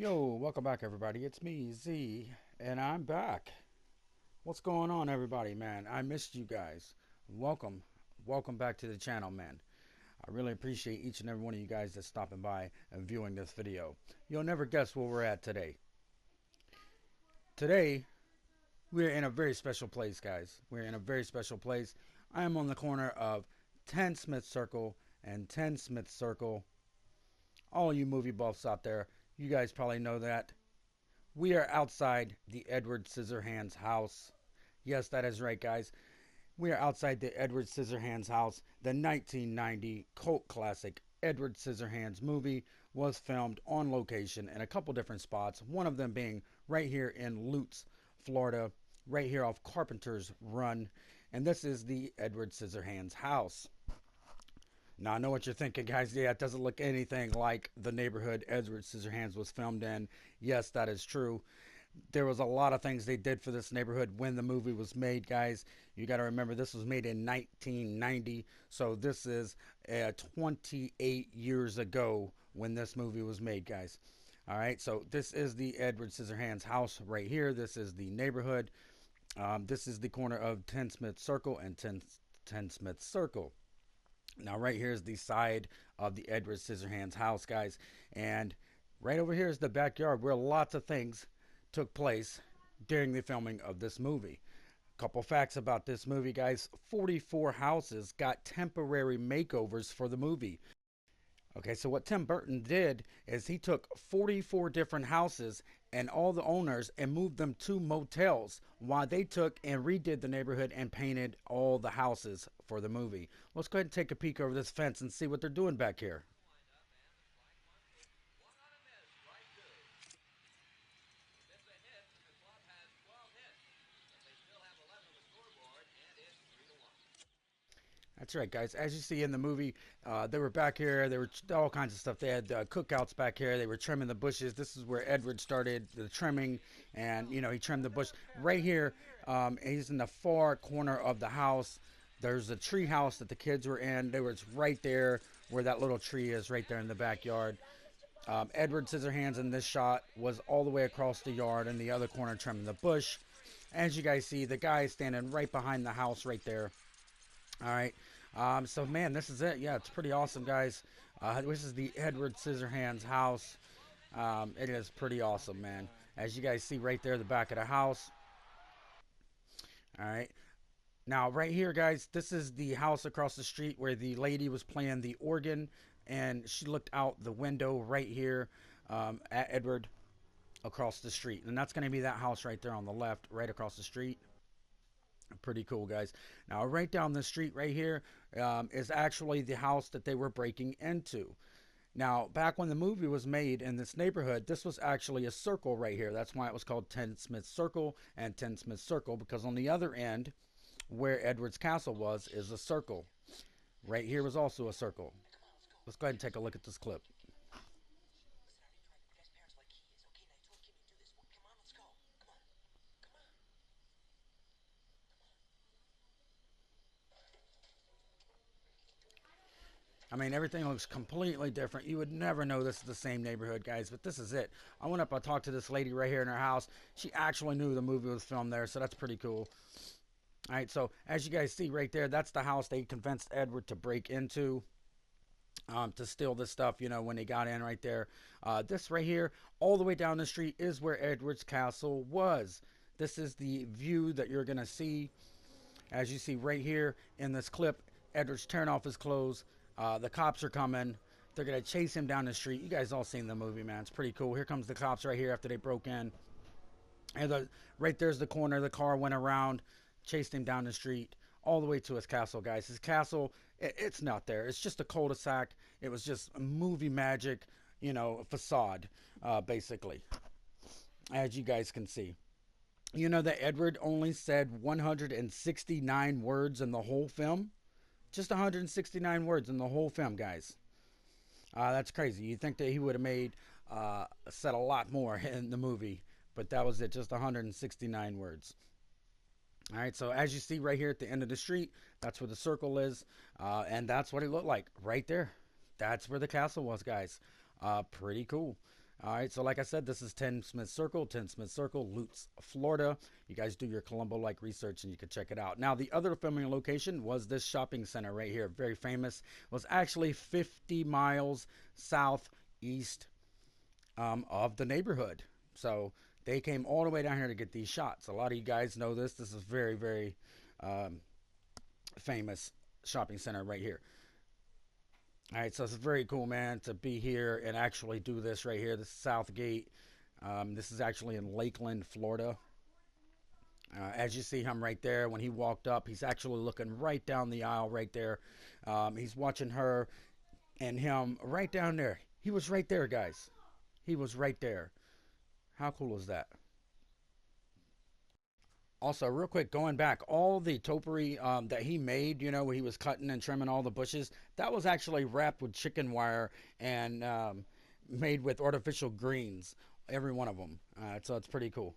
Yo, welcome back, everybody. It's me, Z, and I'm back. What's going on, everybody, man? I missed you guys. Welcome. Welcome back to the channel, man. I really appreciate each and every one of you guys that's stopping by and viewing this video. You'll never guess where we're at today. Today, we're in a very special place, guys. We're in a very special place. I am on the corner of 10 Smith Circle and 10 Smith Circle. All you movie buffs out there, you guys probably know that. We are outside the Edward Scissorhands house. Yes, that is right, guys. We are outside the Edward Scissorhands house. The 1990 cult classic Edward Scissorhands movie was filmed on location in a couple different spots. One of them being right here in Lutz, Florida, right here off Carpenter's Run. And this is the Edward Scissorhands house. Now, I know what you're thinking, guys. Yeah, it doesn't look anything like the neighborhood Edward Scissorhands was filmed in. Yes, that is true. There was a lot of things they did for this neighborhood when the movie was made, guys. You got to remember, this was made in 1990. So this is 28 years ago when this movie was made, guys. All right, so this is the Edward Scissorhands house right here. This is the neighborhood. This is the corner of 10 Smith Circle and 10 Smith Circle. Now, right here is the side of the Edward Scissorhands house, guys. And right over here is the backyard where lots of things took place during the filming of this movie. Couple facts about this movie, guys. 44 houses got temporary makeovers for the movie. Okay, so what Tim Burton did is he took 44 different houses and all the owners and moved them to motels while they took and redid the neighborhood and painted all the houses for the movie. Let's go ahead and take a peek over this fence and see what they're doing back here. That's right, guys. As you see in the movie, they were back here. There were all kinds of stuff. They had cookouts back here. They were trimming the bushes. This is where Edward started the trimming, and he trimmed the bush right here. He's in the far corner of the house. There's a tree house that the kids were in. They were right there where that little tree is, right there in the backyard. Edward Scissorhands in this shot was all the way across the yard in the other corner trimming the bush. As you guys see, the guy is standing right behind the house right there. All right. So, man, this is it. Yeah, it's pretty awesome, guys. This is the Edward Scissorhands house. It is pretty awesome, man. As you guys see right there, the back of the house. All right. Now, right here, guys, this is the house across the street where the lady was playing the organ, and she looked out the window right here at Edward across the street. And that's going to be that house right there on the left, right across the street. Pretty cool, guys. Now, right down the street right here is actually the house that they were breaking into. Now, back when the movie was made in this neighborhood, this was actually a circle right here. That's why it was called 10 Smith Circle and 10 Smith Circle, because on the other end, where Edward's castle was, is a circle. Right here was also a circle. Let's go ahead and take a look at this clip. I mean, everything looks completely different. You would never know this is the same neighborhood, guys, but this is it. I went up, I talked to this lady right here in her house. She actually knew the movie was filmed there, so that's pretty cool. All right, so as you guys see right there, that's the house they convinced Edward to break into to steal this stuff, when they got in right there. This right here, all the way down the street, is where Edward's castle was. This is the view that you're going to see. As you see right here in this clip, Edward's tearing off his clothes. The cops are coming. They're going to chase him down the street. You guys all seen the movie, man. It's pretty cool. Here comes the cops right here after they broke in. And right there's the corner. The car went around, chased him down the street, all the way to his castle, guys. His castle, it's not there. It's just a cul-de-sac. It was just movie magic, facade, basically, as you guys can see. You know that Edward only said 169 words in the whole film? Just 169 words in the whole film, guys. That's crazy. You'd think that he would have said a lot more in the movie, but that was it, just 169 words. All right, so as you see right here at the end of the street, that's where the circle is, and that's what it looked like right there. That's where the castle was, guys. Pretty cool. All right, so like I said, this is 10 Smith Circle, 10 Smith Circle, Lutz, Florida. You guys do your Columbo-like research and you can check it out. Now, the other filming location was this shopping center right here, very famous. It was actually 50 miles southeast of the neighborhood. So they came all the way down here to get these shots. A lot of you guys know this. This is very, very um, famous shopping center right here. All right, so it's very cool, man, to be here and actually do this right here. This is Southgate. This is actually in Lakeland, Florida. As you see him right there, when he walked up, he's actually looking right down the aisle right there. He's watching her and him right down there. He was right there, guys. He was right there. How cool is that? Also, real quick, going back, all the topiary that he made, you know, where he was cutting and trimming all the bushes, that was actually wrapped with chicken wire and made with artificial greens, every one of them. So it's pretty cool.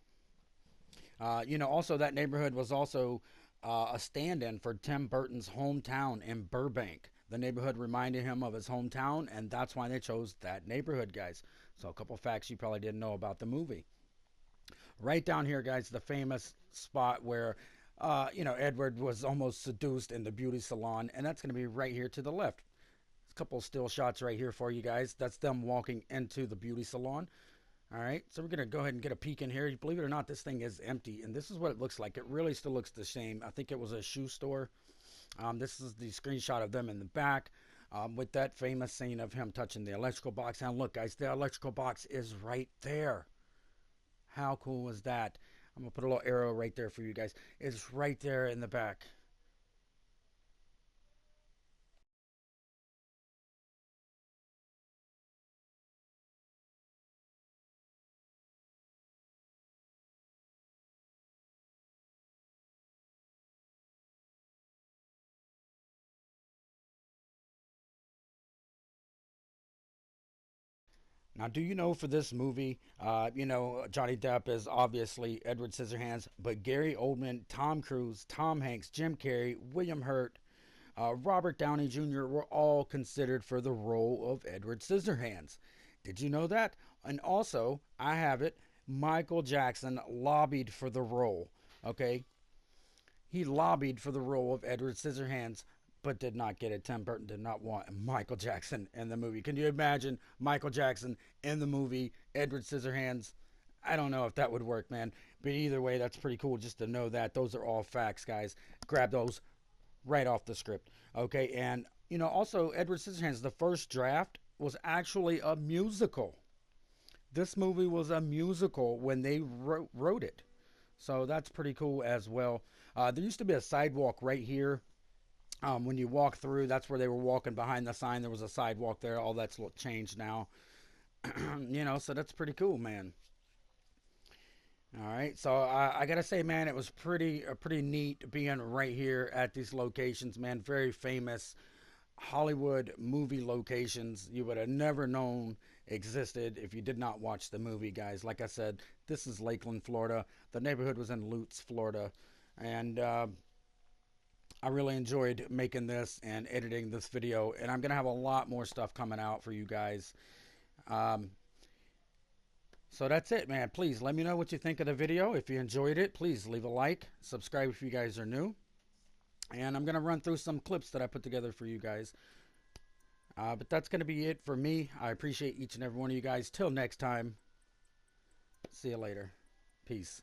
You know, also that neighborhood was also a stand-in for Tim Burton's hometown in Burbank. The neighborhood reminded him of his hometown, and that's why they chose that neighborhood, guys. So a couple facts you probably didn't know about the movie. Right down here, guys, the famous spot where, you know, Edward was almost seduced in the beauty salon, and that's going to be right here to the left. A couple still shots right here for you guys. That's them walking into the beauty salon. All right, so we're going to go ahead and get a peek in here. Believe it or not, this thing is empty, and this is what it looks like. It really still looks the same. I think it was a shoe store. This is the screenshot of them in the back with that famous scene of him touching the electrical box. And look, guys, the electrical box is right there. How cool is that? I'm going to put a little arrow right there for you guys. It's right there in the back. Now, do you know for this movie, you know, Johnny Depp is obviously Edward Scissorhands, but Gary Oldman, Tom Cruise, Tom Hanks, Jim Carrey, William Hurt, Robert Downey Jr. were all considered for the role of Edward Scissorhands. Did you know that? And also, I have it, Michael Jackson lobbied for the role. Okay? He lobbied for the role of Edward Scissorhands, but did not get it. Tim Burton did not want Michael Jackson in the movie. Can you imagine Michael Jackson in the movie Edward Scissorhands? I don't know if that would work, man. But either way, that's pretty cool just to know that. Those are all facts, guys. Grab those right off the script. Okay, and you know, also Edward Scissorhands, the first draft was actually a musical. This movie was a musical when they wrote it. So that's pretty cool as well. There used to be a sidewalk right here. When you walk through, that's where they were walking behind the sign. There was a sidewalk there. All that's changed now. You know, so that's pretty cool, man. All right, so I gotta say, man, it was pretty neat being right here at these locations, man. Very famous Hollywood movie locations you would have never known existed if you did not watch the movie, guys. Like I said, this is Lakeland, Florida. The neighborhood was in Lutz, Florida, and I really enjoyed making this and editing this video. And I'm gonna have a lot more stuff coming out for you guys. Um, So that's it, man. Please let me know what you think of the video. If you enjoyed it, please leave a like. Subscribe if you guys are new. And I'm going to run through some clips that I put together for you guys. But that's going to be it for me. I appreciate each and every one of you guys. Till next time, see you later. Peace.